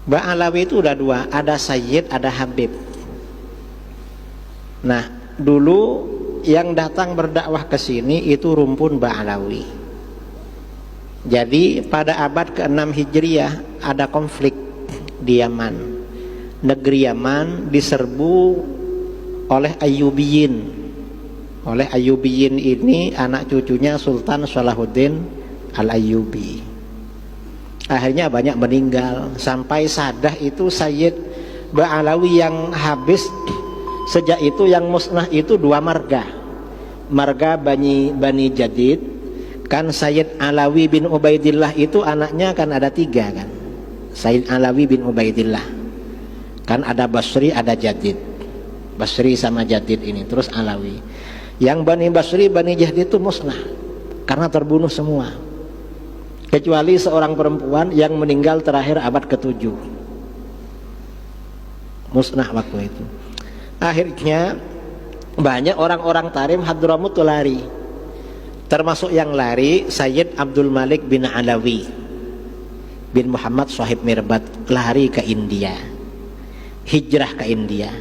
Ba'alawi itu udah dua, ada Sayyid, ada Habib. Nah, dulu yang datang berdakwah ke sini itu rumpun Ba'alawi. Jadi pada abad ke-6 Hijriah ada konflik di Yaman. Negeri Yaman diserbu oleh Ayyubiyin. Oleh Ayyubiyin ini anak cucunya Sultan Salahuddin Al-Ayyubi. Akhirnya banyak meninggal. Sampai Sadah itu Sayyid Ba'alawi yang habis. Sejak itu yang musnah itu dua marga. Marga Bani Jadid. Kan Sayyid Alawi bin Ubaidillah itu anaknya kan ada tiga kan. Sayyid Alawi bin Ubaidillah. Kan ada Basri, ada Jadid. Basri sama Jadid ini, terus Alawi. Yang Bani Basri, Bani Jadid itu musnah karena terbunuh semua. Kecuali seorang perempuan yang meninggal terakhir abad ke-7. Musnah waktu itu. Akhirnya banyak orang-orang Tarim Hadramut lari. Termasuk yang lari Sayyid Abdul Malik bin Alawi bin Muhammad Shahib Mirbat, lari ke India, hijrah ke India.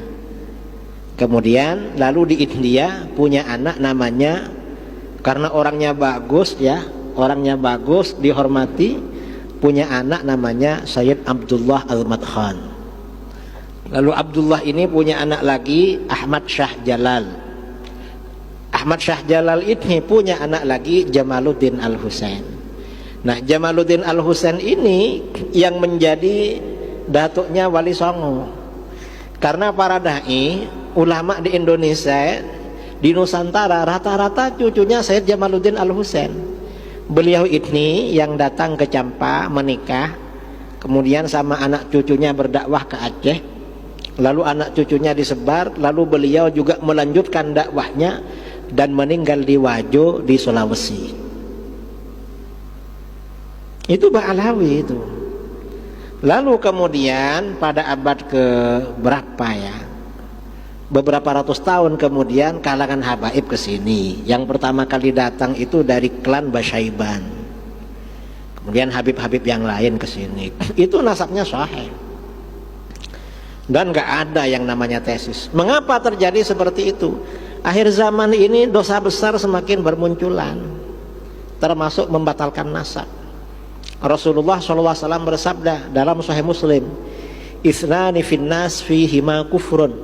Kemudian lalu di India punya anak namanya, karena orangnya bagus ya, orangnya bagus, dihormati, punya anak namanya Sayyid Abdullah Al-Madkhan. Lalu Abdullah ini punya anak lagi Ahmad Shah Jalal. Ahmad Shah Jalal ini punya anak lagi Jamaluddin Al-Husain. Nah, Jamaluddin Al-Husain ini yang menjadi datuknya Wali Songo. Karena para dai, ulama di Indonesia, di Nusantara, rata-rata cucunya Sayyid Jamaluddin Al-Husain. Beliau ini yang datang ke Campa menikah, kemudian sama anak cucunya berdakwah ke Aceh. Lalu anak cucunya disebar, lalu beliau juga melanjutkan dakwahnya dan meninggal di Wajo di Sulawesi. Itu Ba'alawi itu. Lalu kemudian pada abad ke berapa ya, beberapa ratus tahun kemudian kalangan habaib ke sini. Yang pertama kali datang itu dari klan Basyaiban. Kemudian habib-habib yang lain ke sini. Itu nasabnya sahih. Dan gak ada yang namanya tesis. Mengapa terjadi seperti itu? Akhir zaman ini dosa besar semakin bermunculan, termasuk membatalkan nasab. Rasulullah SAW bersabda dalam Sahih Muslim, "Itsnani finnas fihima kufrun."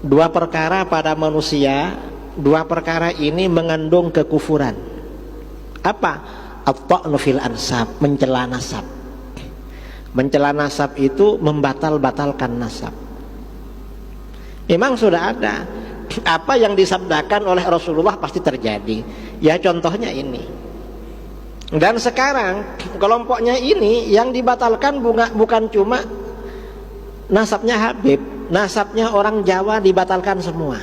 Dua perkara pada manusia, dua perkara ini mengandung kekufuran. Apa? At-ta'nu fil ansab, mencela nasab. Mencela nasab itu membatal-batalkan nasab. Memang sudah ada. Apa yang disabdakan oleh Rasulullah pasti terjadi. Ya contohnya ini. Dan sekarang kelompoknya ini yang dibatalkan bukan cuma nasabnya Habib, nasabnya orang Jawa dibatalkan semua.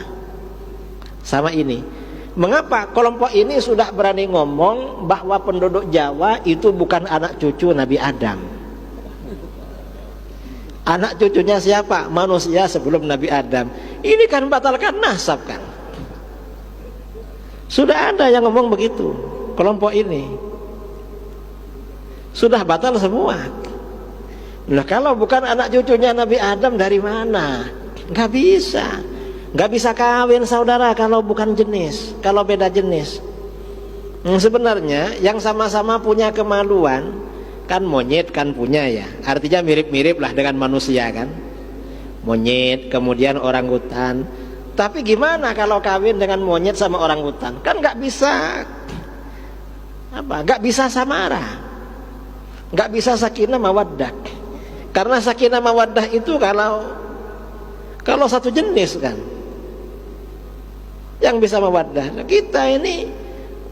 Sama ini. Mengapa kelompok ini sudah berani ngomong bahwa penduduk Jawa itu bukan anak cucu Nabi Adam? Anak cucunya siapa? Manusia sebelum Nabi Adam. Ini kan batalkan nasab kan. Sudah ada yang ngomong begitu. Kelompok ini sudah batal semua. Nah, kalau bukan anak cucunya Nabi Adam dari mana? Gak bisa. Gak bisa kawin saudara kalau bukan jenis, kalau beda jenis. Sebenarnya yang sama-sama punya kemaluan, kan monyet kan punya ya, artinya mirip-mirip lah dengan manusia kan, monyet kemudian orangutan. Tapi gimana kalau kawin dengan monyet sama orangutan? Kan nggak bisa nggak bisa samara, nggak bisa sakinah mawaddah. Karena sakinah mawaddah itu kalau satu jenis kan yang bisa mawaddah. Nah, kita ini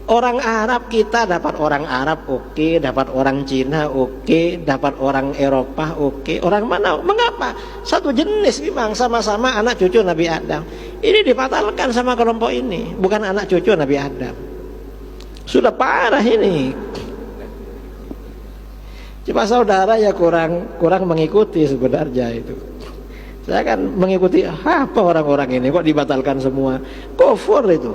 orang Arab, kita dapat orang Arab oke, dapat orang Cina oke, dapat orang Eropa oke. Orang mana? Mengapa? Satu jenis memang, sama-sama anak cucu Nabi Adam. Ini dibatalkan sama kelompok ini, bukan anak cucu Nabi Adam. Sudah parah ini. Cuma saudara ya kurang mengikuti sebenarnya itu. Saya kan mengikuti apa orang-orang ini kok dibatalkan semua. Kufur itu.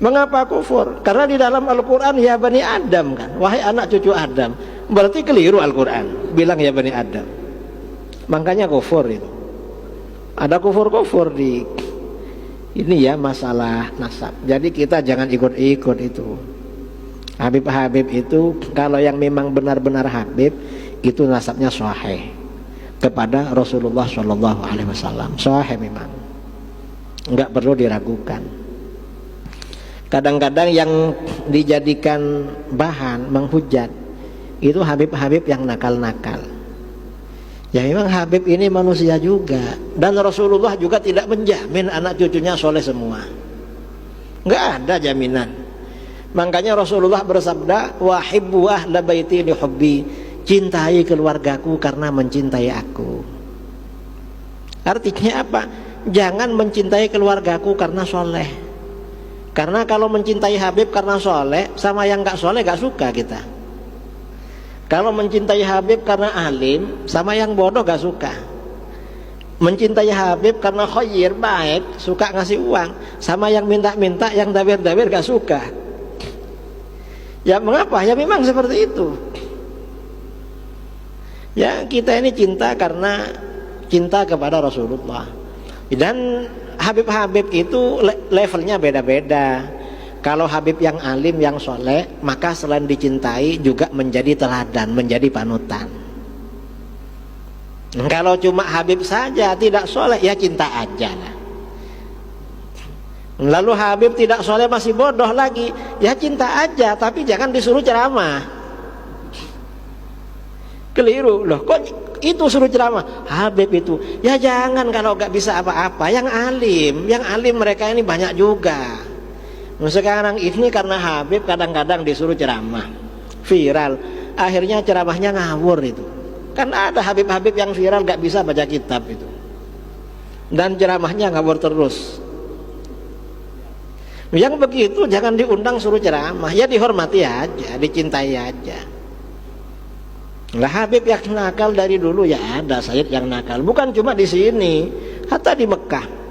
Mengapa kufur? Karena di dalam Al-Quran ya Bani Adam kan, wahai anak cucu Adam. Berarti keliru Al-Quran bilang ya Bani Adam. Makanya kufur itu. Ada kufur-kufur di ini ya, masalah nasab. Jadi kita jangan ikut-ikut itu. Habib-habib itu kalau yang memang benar-benar habib itu nasabnya sahih kepada Rasulullah SAW. Sahih memang, enggak perlu diragukan. Kadang-kadang yang dijadikan bahan menghujat itu habib-habib yang nakal-nakal. Ya memang habib ini manusia juga, dan Rasulullah juga tidak menjamin anak cucunya soleh semua. Enggak ada jaminan. Makanya Rasulullah bersabda, wahibbu ahla baiti li hubbi, cintai keluargaku karena mencintai aku. Artinya apa? Jangan mencintai keluargaku karena soleh. Karena kalau mencintai Habib karena soleh, sama yang gak soleh gak suka kita. Kalau mencintai Habib karena alim, sama yang bodoh gak suka. Mencintai Habib karena khair, baik, suka ngasih uang, sama yang minta-minta, yang dabir-dabir gak suka. Ya mengapa? Ya memang seperti itu. Ya kita ini cinta karena cinta kepada Rasulullah. Dan Habib-habib itu levelnya beda-beda. Kalau Habib yang alim, yang soleh, maka selain dicintai juga menjadi teladan, menjadi panutan. Kalau cuma Habib saja tidak soleh, ya cinta aja lah. Lalu Habib tidak soleh masih bodoh lagi, ya cinta aja, tapi jangan disuruh ceramah. Keliru loh, kok itu suruh ceramah Habib itu? Ya jangan kalau gak bisa apa-apa. Yang alim mereka ini banyak juga. Sekarang ini karena Habib kadang-kadang disuruh ceramah viral, akhirnya ceramahnya ngawur itu. Kan ada Habib-habib yang viral gak bisa baca kitab itu, dan ceramahnya ngawur terus. Yang begitu jangan diundang suruh ceramah, ya dihormati aja, dicintai aja. Lah Habib yang nakal dari dulu ya ada Sayyid yang nakal, bukan cuma di sini, hatta di Mekah.